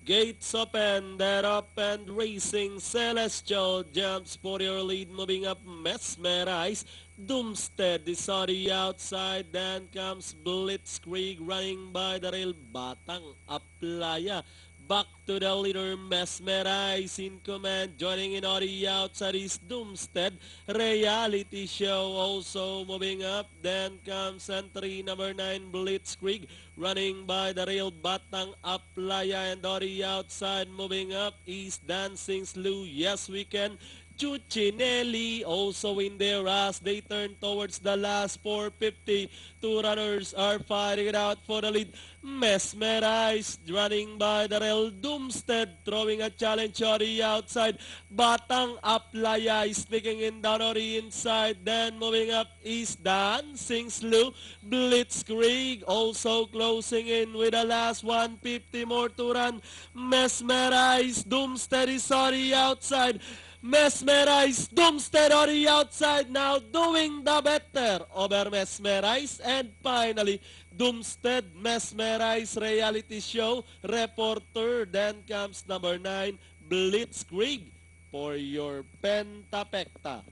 Gates open, that up and racing. Celestial jumps for your lead, moving up Mesmerize. Doomstead is on the outside, then comes Blitzkrieg running by the rail. Batang Aplaya. Back to the leader, Mesmerize in command. Joining in on the outside is Doomstead. Reality Show also moving up. Then comes entry number 9, Blitzkrieg. Running by the rail, Batang Aplaya. And on the outside moving up is Dancing Slew. Yes, we can. Chuchinelli also in there as they turn towards the last 450. Two runners are fighting it out for the lead. Mesmerized running by the rail. Doomstead throwing a challenge on the outside. Batang Aplaya is picking in down on the inside. Then moving up is Dancing Slew. Blitzkrieg also closing in with the last 150 more to run. Mesmerized. Doomstead is on the outside. Mesmerize, Doomstead on the outside now doing the better over Mesmerize. And finally, Doomstead, Mesmerize reality show reporter. Then comes number 9, Blitzkrieg for your Pentapecta.